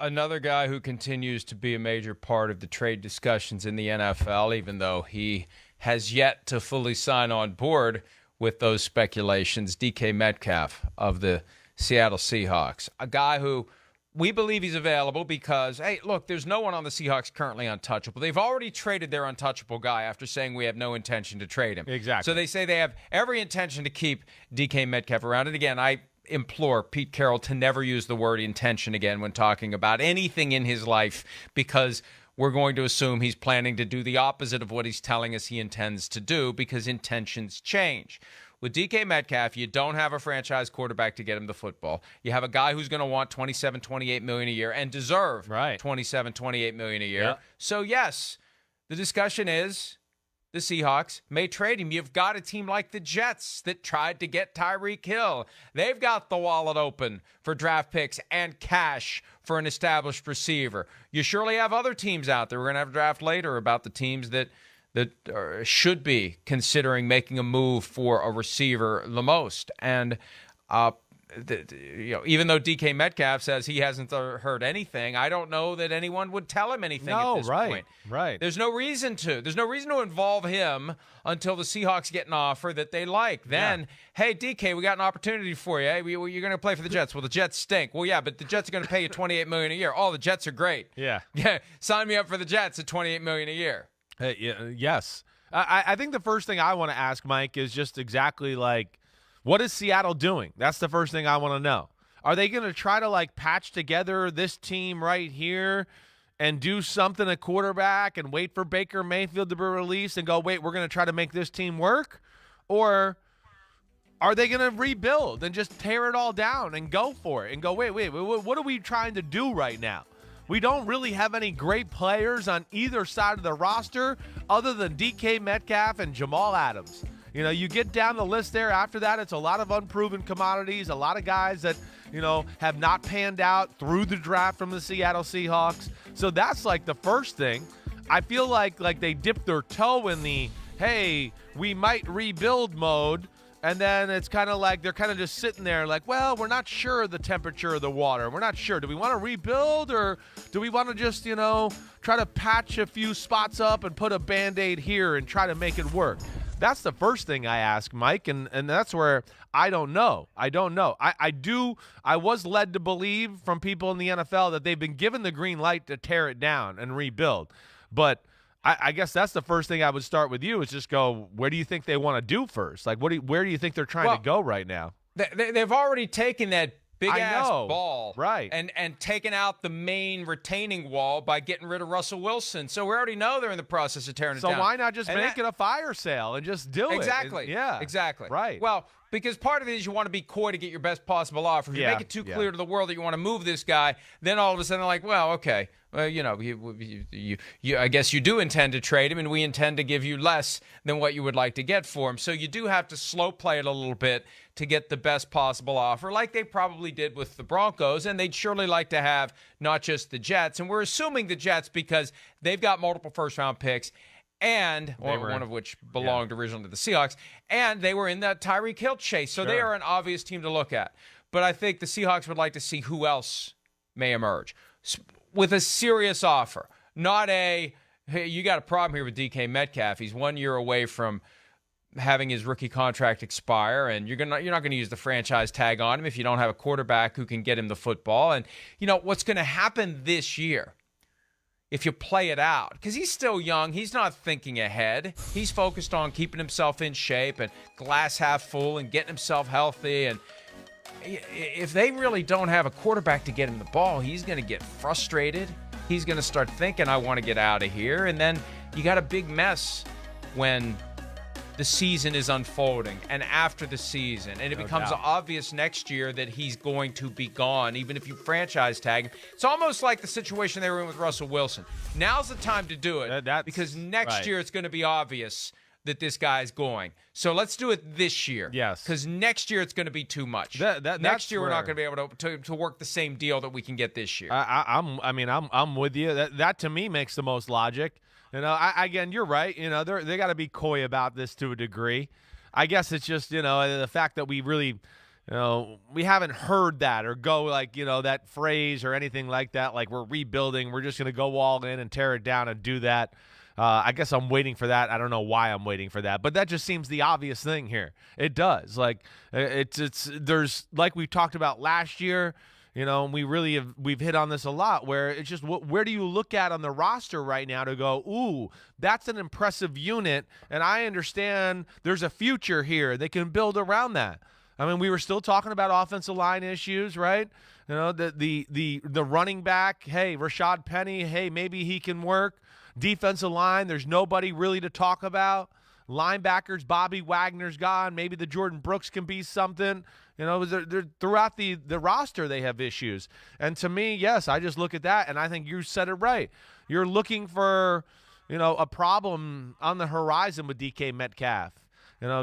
Another guy who continues to be a major part of the trade discussions in the NFL, even though he has yet to fully sign on board with those speculations, DK Metcalf of the Seattle Seahawks. A guy who we believe he's available because, hey, look, there's no one on the Seahawks currently untouchable. They've already traded their untouchable guy after saying we have no intention to trade him. Exactly. So they say they have every intention to keep DK Metcalf around. And again, I implore Pete Carroll to never use the word intention again when talking about anything in his life, because we're going to assume he's planning to do the opposite of what he's telling us he intends to do, because intentions change. With DK Metcalf, you don't have a franchise quarterback to get him the football. You have a guy who's going to want $27, $28 million a year and deserve $27, $28 million a year. Yeah. So, yes, the discussion is the Seahawks may trade him. You've got a team like the Jets that tried to get Tyreek Hill. They've got the wallet open for draft picks and cash for an established receiver. You surely have other teams out there. We're going to have a draft later about the teams that should be considering making a move for a receiver the most. And even though DK Metcalf says he hasn't heard anything, I don't know that anyone would tell him anything at this point. Right. There's no reason to. There's no reason to involve him until the Seahawks get an offer that they like. Then, hey, DK, we got an opportunity for you. Hey, you're going to play for the Jets. Well, the Jets stink. Well, yeah, but the Jets are going to pay you $28 million a year. Oh, the Jets are great. Yeah. Sign me up for the Jets at $28 million a year. Yes. I think the first thing I want to ask, Mike, is just exactly like, what is Seattle doing? That's the first thing I want to know. Are they going to try to patch together this team right here and do something at quarterback and wait for Baker Mayfield to be released and go, wait, we're going to try to make this team work? Or are they going to rebuild and just tear it all down and go for it and go, wait, what are we trying to do right now? We don't really have any great players on either side of the roster other than DK Metcalf and Jamal Adams. You get down the list there. After that, it's a lot of unproven commodities, a lot of guys that, have not panned out through the draft from the Seattle Seahawks. So that's the first thing. I feel like they dipped their toe in the, hey, we might rebuild mode. And then it's kind of like they're kind of just sitting there well, we're not sure of the temperature of the water. We're not sure. Do we want to rebuild, or do we want to just, try to patch a few spots up and put a Band-Aid here and try to make it work? That's the first thing I ask, Mike, and that's where I don't know. I was led to believe from people in the NFL that they've been given the green light to tear it down and rebuild. But I guess that's the first thing I would start with you is just go, where do you think they want to do first? Where do you think they're trying to go right now? They've already taken that big-ass ball and taken out the main retaining wall by getting rid of Russell Wilson. So we already know they're in the process of tearing it down. So why not just make it a fire sale and just do it? Exactly. Exactly. Right. Well, because part of it is you want to be coy to get your best possible offer. If you make it too clear to the world that you want to move this guy, then all of a sudden they're like, well, okay. I guess you do intend to trade him, and we intend to give you less than what you would like to get for him. So you do have to slow play it a little bit to get the best possible offer, like they probably did with the Broncos, and they'd surely like to have not just the Jets. And we're assuming the Jets because they've got multiple first-round picks, and one of which belonged originally to the Seahawks, and they were in that Tyreek Hill chase. So they are an obvious team to look at. But I think the Seahawks would like to see who else may emerge with a serious offer, not a, hey, you got a problem here with DK Metcalf. He's 1 year away from having his rookie contract expire, and you're not going to use the franchise tag on him if you don't have a quarterback who can get him the football. And, what's going to happen this year, if you play it out, because he's still young, he's not thinking ahead. He's focused on keeping himself in shape and glass half full and getting himself healthy. And if they really don't have a quarterback to get him the ball, he's going to get frustrated. He's going to start thinking, I want to get out of here. And then you got a big mess when the season is unfolding and after the season. And it becomes obvious next year that he's going to be gone, even if you franchise tag him. It's almost like the situation they were in with Russell Wilson. Now's the time to do it because next year it's going to be obvious that this guy's going. So let's do it this year. Yes. Because next year it's going to be too much. Next year we're not going to be able to work the same deal that we can get this year. I'm with you. That to me makes the most logic. Again, you're right. They got to be coy about this to a degree. I guess it's just the fact that we really we haven't heard that or go like, that phrase or anything like that, like we're rebuilding, we're just going to go all in and tear it down and do that. I guess I'm waiting for that. I don't know why I'm waiting for that, but that just seems the obvious thing here. It does. Like there's like we talked about last year, we've hit on this a lot where it's just where do you look at on the roster right now to go, ooh, that's an impressive unit, and I understand there's a future here. They can build around that. I mean, we were still talking about offensive line issues, right? The running back, hey, Rashad Penny, hey, maybe he can work. Defensive line, there's nobody really to talk about. Linebackers, Bobby Wagner's gone. Maybe the Jordan Brooks can be something. They're throughout the roster they have issues. And to me, yes, I just look at that, and I think you said it right. You're looking for, a problem on the horizon with DK Metcalf.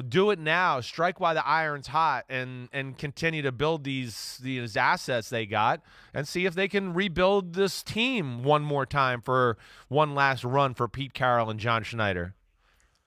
Do it now. Strike while the iron's hot, and continue to build these assets they got, and see if they can rebuild this team one more time for one last run for Pete Carroll and John Schneider.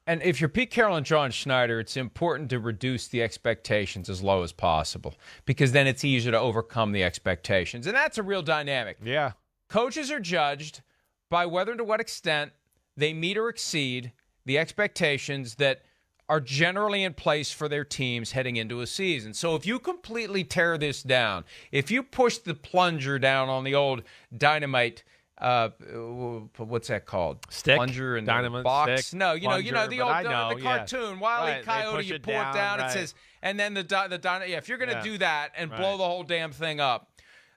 And if you're Pete Carroll and John Schneider, it's important to reduce the expectations as low as possible, because then it's easier to overcome the expectations, and that's a real dynamic. Yeah, coaches are judged by whether and to what extent they meet or exceed the expectations that are generally in place for their teams heading into a season. So if you completely tear this down, if you push the plunger down on the old dynamite, what's that called? Stick? Plunger and dynamite box? stick? No, Plunger, the old know, the cartoon, Wile E. Right, Coyote, you pull it down, right. It says, and then the dynamite. Yeah, if you're going to do that and Right. blow the whole damn thing up,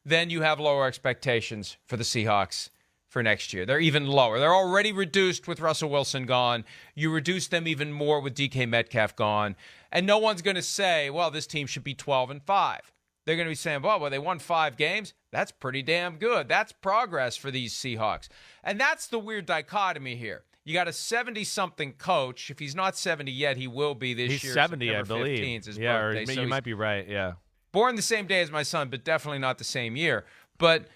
then you have lower expectations for the Seahawks for next year. They're even lower. They're already reduced with Russell Wilson gone. You reduce them even more with DK Metcalf gone. And no one's going to say, well, this team should be 12-5. They're going to be saying, well, they won 5 games. That's pretty damn good. That's progress for these Seahawks. And that's the weird dichotomy here. You got a 70-something coach. If he's not 70 yet, he will be this year. He's 70, I September believe. 15th is his yeah, birthday. or So you might be right, yeah. born the same day as my son, but definitely not the same year. But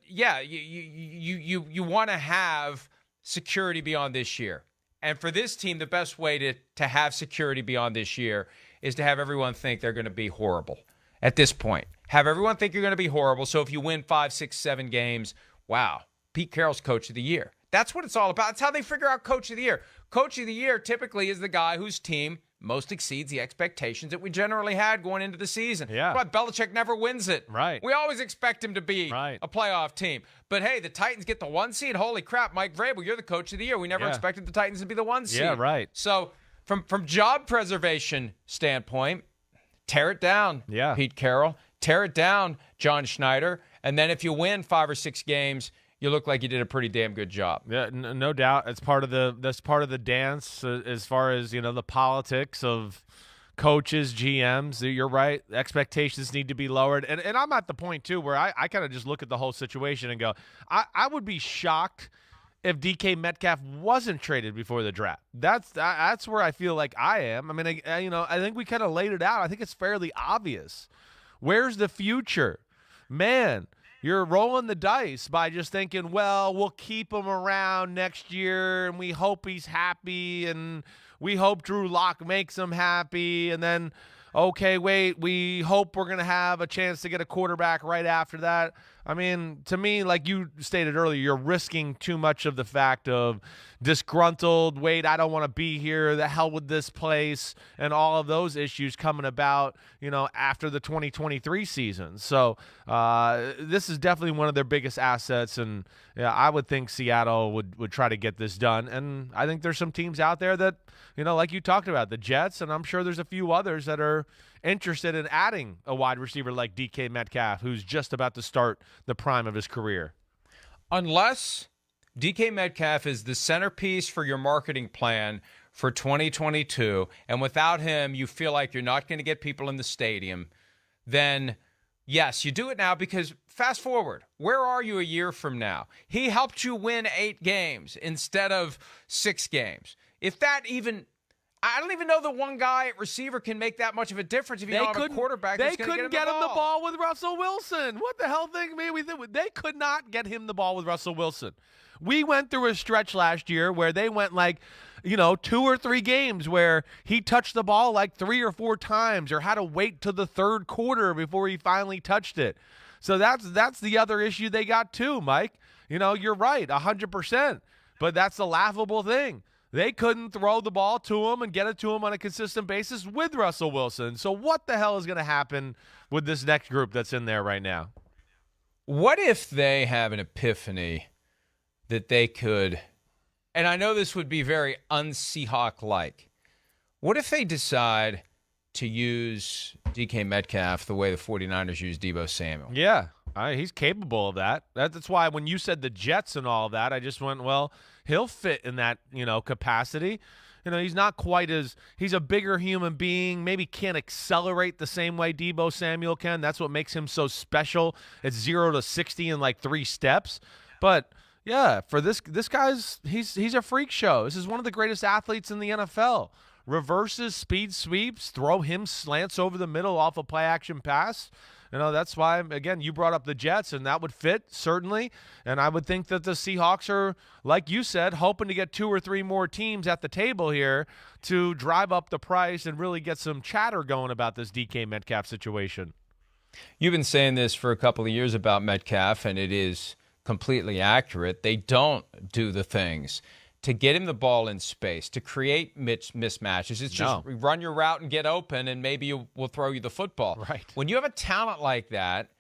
yeah, you want to have security beyond this year. And for this team, the best way to have security beyond this year is to have everyone think they're going to be horrible at this point. Have everyone think you're going to be horrible. So if you win 5, 6, 7 games, wow, Pete Carroll's coach of the year. That's what it's all about. That's how they figure out coach of the year. Coach of the year typically is the guy whose team most exceeds the expectations that we generally had going into the season. Yeah. That's why Belichick never wins it. Right. We always expect him to be Right. a playoff team. But, hey, the Titans get the 1 seed. Holy crap, Mike Vrabel, you're the coach of the year. We never expected the Titans to be the 1 seed. Yeah, right. So from job preservation standpoint, tear it down, Pete Carroll. Tear it down, John Schneider. And then if you win 5 or 6 games, you look like you did a pretty damn good job. Yeah, no doubt. That's part of the dance as far as, the politics of coaches, GMs. You're right. Expectations need to be lowered. And I'm at the point, too, where I kind of just look at the whole situation and go, I would be shocked if DK Metcalf wasn't traded before the draft. That's where I feel like I am. I mean, I think we kind of laid it out. I think it's fairly obvious. Where's the future? Man, you're rolling the dice by just thinking, well, we'll keep him around next year, and we hope he's happy, and we hope Drew Lock makes him happy, and then, okay, wait, we hope we're going to have a chance to get a quarterback right after that. I mean, to me, like you stated earlier, you're risking too much of the fact of disgruntled, wait, I don't want to be here, the hell with this place, and all of those issues coming about, after the 2023 season. So this is definitely one of their biggest assets, and I would think Seattle would try to get this done. And I think there's some teams out there that, like you talked about, the Jets, and I'm sure there's a few others that are interested in adding a wide receiver like DK Metcalf, who's just about to start the prime of his career. Unless DK Metcalf is the centerpiece for your marketing plan for 2022, and without him, you feel like you're not going to get people in the stadium, then yes, you do it now, because fast forward, where are you a year from now? He helped you win 8 games instead of 6 games. If that even, I don't even know that one guy at receiver can make that much of a difference if you don't have a quarterback. They couldn't get him the ball with Russell Wilson. What the hell thing? They could not get him the ball with Russell Wilson. We went through a stretch last year where they went 2 or 3 games where he touched the ball 3 or 4 times or had to wait till the third quarter before he finally touched it. So that's the other issue they got too, Mike. You're right, 100%. But that's the laughable thing. They couldn't throw the ball to him and get it to him on a consistent basis with Russell Wilson. So what the hell is going to happen with this next group that's in there right now? What if they have an epiphany that they could, and I know this would be very un-Seahawk-like, what if they decide to use DK Metcalf the way the 49ers use Deebo Samuel? Yeah, he's capable of that. That's why when you said the Jets and all that, I just went, well, he'll fit in that, capacity. He's not quite he's a bigger human being, maybe can't accelerate the same way Deebo Samuel can. That's what makes him so special. It's 0 to 60 in 3 steps. But yeah, for this guy's he's a freak show. This is one of the greatest athletes in the NFL. Reverses, speed sweeps, throw him slants over the middle off a play action pass. That's why, again, you brought up the Jets, and that would fit, certainly. And I would think that the Seahawks are, like you said, hoping to get 2 or 3 more teams at the table here to drive up the price and really get some chatter going about this DK Metcalf situation. You've been saying this for a couple of years about Metcalf, and it is completely accurate. They don't do the things to get him the ball in space, to create mismatches. It's just run your route and get open, and maybe we'll throw you the football. Right. When you have a talent like that,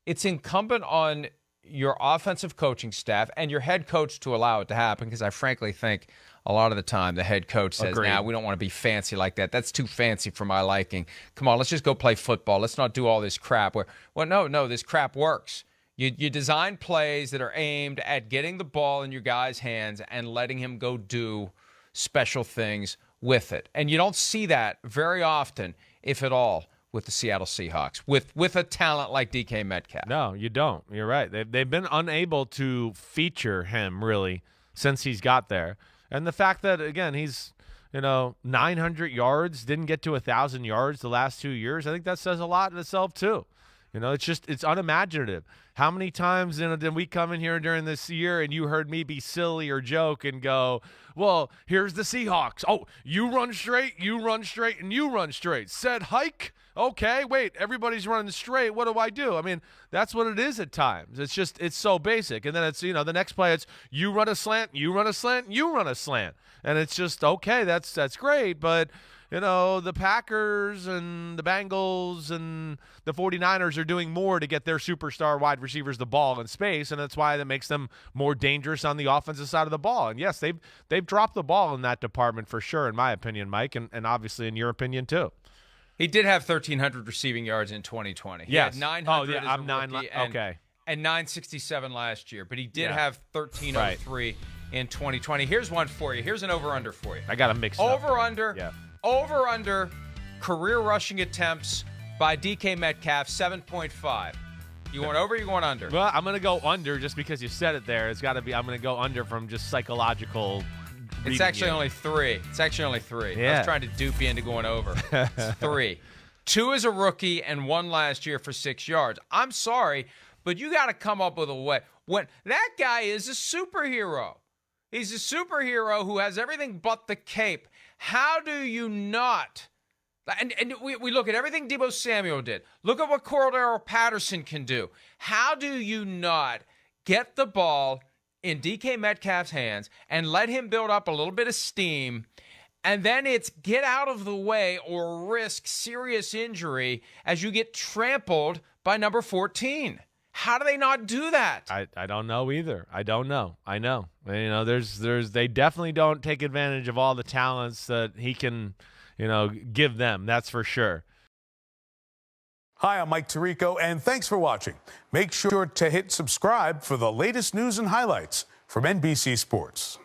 it's incumbent on your offensive coaching staff and your head coach to allow it to happen, because I frankly think a lot of the time the head coach says, "Nah, we don't want to be fancy like that. That's too fancy for my liking. Come on, let's just go play football. Let's not do all this crap." No, this crap works. You design plays that are aimed at getting the ball in your guy's hands and letting him go do special things with it. And you don't see that very often, if at all, with the Seattle Seahawks, with a talent like DK Metcalf. No, you don't. You're right. They've been unable to feature him, really, since he's got there. And the fact that, again, he's 900 yards, didn't get to 1,000 yards the last 2 years, I think that says a lot in itself, too. It's unimaginative. How many times did we come in here during this year and you heard me be silly or joke and go, well, here's the Seahawks. Oh, you run straight, and you run straight. Said hike. Okay, wait, everybody's running straight. What do I do? I mean, that's what it is at times. It's so basic. And then it's, the next play, it's you run a slant, you run a slant, you run a slant. And it's just, okay, that's great, but the Packers and the Bengals and the 49ers are doing more to get their superstar wide receivers the ball in space, and that's why that makes them more dangerous on the offensive side of the ball. And, yes, they've dropped the ball in that department for sure, in my opinion, Mike, and obviously in your opinion too. He did have 1,300 receiving yards in 2020. He had 900 as a rookie and 967 last year, but he did have 1,303 in 2020. Here's one for you. Here's an over-under for you. I got to mix it up. Over-under. Yeah. Over-under career rushing attempts by DK Metcalf, 7.5. You going over or you going under? Well, I'm going to go under just because you said it there. It's got to be. I'm going to go under from just psychological It's actually only 3. Yeah. I was trying to dupe you into going over. It's 3. 2 as a rookie and 1 last year for 6 yards. I'm sorry, but you got to come up with a way. When that guy is a superhero. He's a superhero who has everything but the cape. How do you not? And we look at everything Deebo Samuel did. Look at what Cordero Patterson can do. How do you not get the ball in DK Metcalf's hands and let him build up a little bit of steam, and then it's get out of the way or risk serious injury as you get trampled by number 14? How do they not do that? I don't know either. I don't know. I know. They definitely don't take advantage of all the talents that he can, give them. That's for sure. Hi, I'm Mike Tirico, and thanks for watching. Make sure to hit subscribe for the latest news and highlights from NBC Sports.